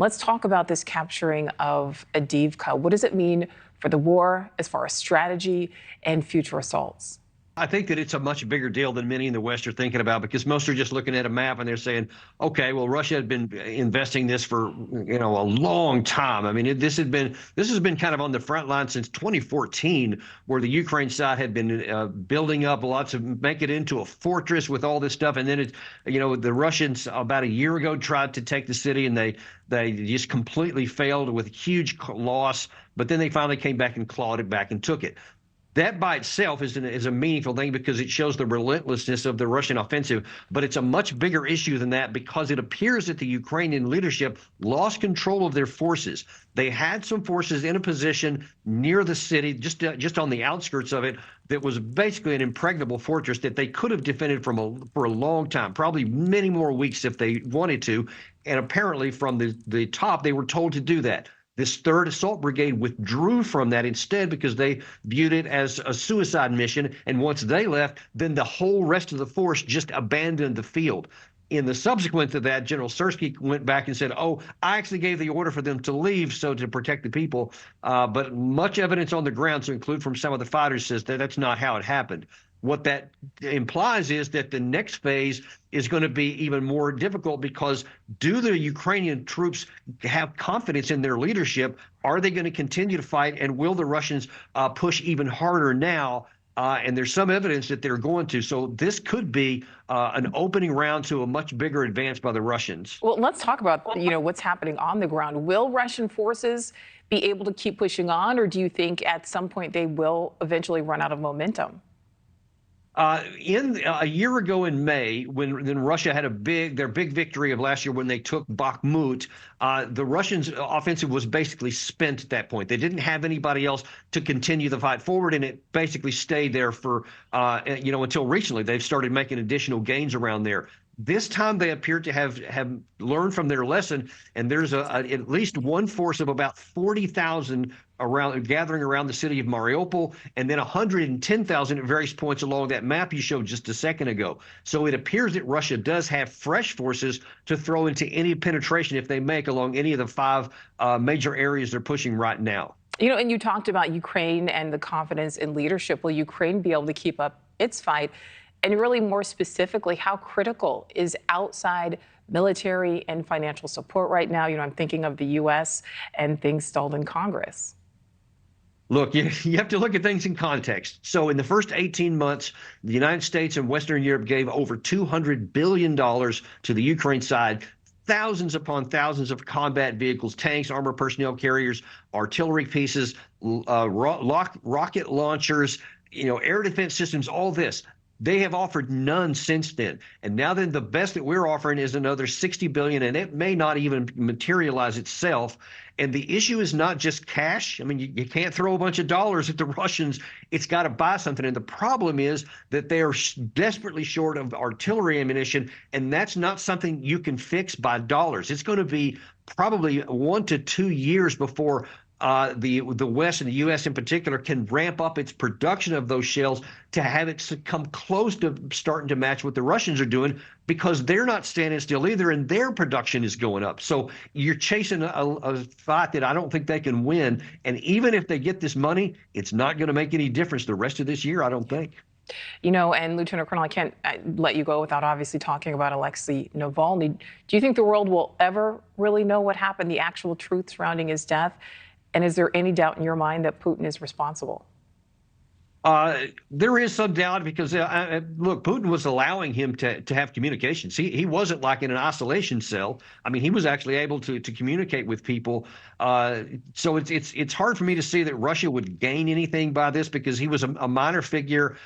Let's talk about this capturing of Avdiivka. What does it mean for the war as far as strategy and future assaults? I think that it's a much bigger deal than many in the West are thinking about, because most are just looking at a map and they're saying, okay, well, Russia had been investing this for, a long time. I mean, this has been kind of on the front line since 2014, where the Ukraine side had been building up lots of, make it into a fortress with all this stuff. And then the Russians about a year ago tried to take the city, and they just completely failed with huge loss. But then they finally came back and clawed it back and took it. That by itself is a meaningful thing, because it shows the relentlessness of the Russian offensive. But it's a much bigger issue than that, because it appears that the Ukrainian leadership lost control of their forces. They had some forces in a position near the city, just on the outskirts of it, that was basically an impregnable fortress that they could have defended for a long time, probably many more weeks if they wanted to. And apparently from the top, they were told to do that. This 3rd Assault Brigade withdrew from that instead, because they viewed it as a suicide mission. And once they left, then the whole rest of the force just abandoned the field. In the subsequent to that, General Sirski went back and said, oh, I actually gave the order for them to leave, so to protect the people. But much evidence on the ground, to include from some of the fighters, says that that's not how it happened. What that implies is that the next phase is going to be even more difficult, because do the Ukrainian troops have confidence in their leadership? Are they going to continue to fight? And will the Russians push even harder now? And there's some evidence that they're going to. So this could be an opening round to a much bigger advance by the Russians. Well, let's talk about, what's happening on the ground. Will Russian forces be able to keep pushing on, or do you think at some point they will eventually run out of momentum? In a year ago in May, when Russia had their big victory of last year when they took Bakhmut, the Russians' offensive was basically spent at that point. They didn't have anybody else to continue the fight forward, and it basically stayed there for until recently. They've started making additional gains around there. This time they appear to have learned from their lesson, and there's at least one force of about 40,000 gathering around the city of Mariupol, and then 110,000 at various points along that map you showed just a second ago. So it appears that Russia does have fresh forces to throw into any penetration if they make along any of the 5 major areas they're pushing right now. And you talked about Ukraine and the confidence in leadership. Will Ukraine be able to keep up its fight? And really, more specifically, how critical is outside military and financial support right now? I'm thinking of the U.S. and things stalled in Congress. Look, you have to look at things in context. So in the first 18 months, the United States and Western Europe gave over $200 billion to the Ukraine side. Thousands upon thousands of combat vehicles, tanks, armor personnel carriers, artillery pieces, rocket launchers, air defense systems, all this. They have offered none since then. And now then the best that we're offering is another $60 billion, and it may not even materialize itself. And the issue is not just cash. I mean, you can't throw a bunch of dollars at the Russians. It's got to buy something. And the problem is that they are desperately short of artillery ammunition, and that's not something you can fix by dollars. It's going to be probably 1 to 2 years before the West and the U.S. in particular can ramp up its production of those shells to have it come close to starting to match what the Russians are doing, because they're not standing still either, and their production is going up. So you're chasing a fight that I don't think they can win. And even if they get this money, it's not going to make any difference the rest of this year, I don't think. And Lieutenant Colonel, I can't let you go without obviously talking about Alexei Navalny. Do you think the world will ever really know what happened, the actual truth surrounding his death? And is there any doubt in your mind that Putin is responsible? There is some doubt, because look, Putin was allowing him to have communications. He wasn't like in an isolation cell. I mean, he was actually able to communicate with people. So it's hard for me to see that Russia would gain anything by this, because he was a minor figure.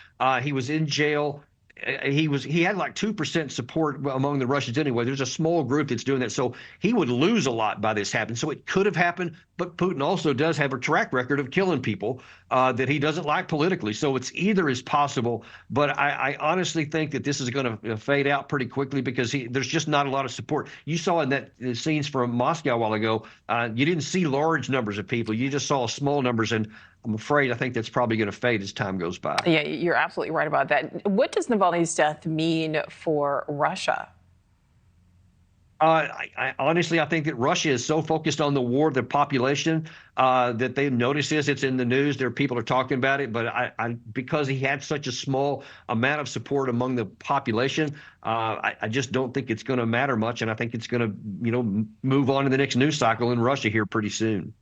He was in jail. He had like 2% support among the Russians anyway. There's a small group that's doing that. So he would lose a lot by this happening. So it could have happened, but Putin also does have a track record of killing people that he doesn't like politically. So it's either is possible, but I honestly think that this is going to fade out pretty quickly, because there's just not a lot of support. You saw in that scenes from Moscow a while ago, you didn't see large numbers of people. You just saw small numbers, and I'm afraid I think that's probably going to fade as time goes by. Yeah, you're absolutely right about that. What does Navalny's death mean for Russia? Honestly, I think that Russia is so focused on the war, the population, that they notice this. It's in the news. There, people are talking about it. But because he had such a small amount of support among the population, I just don't think it's going to matter much. And I think it's going to, move on to the next news cycle in Russia here pretty soon.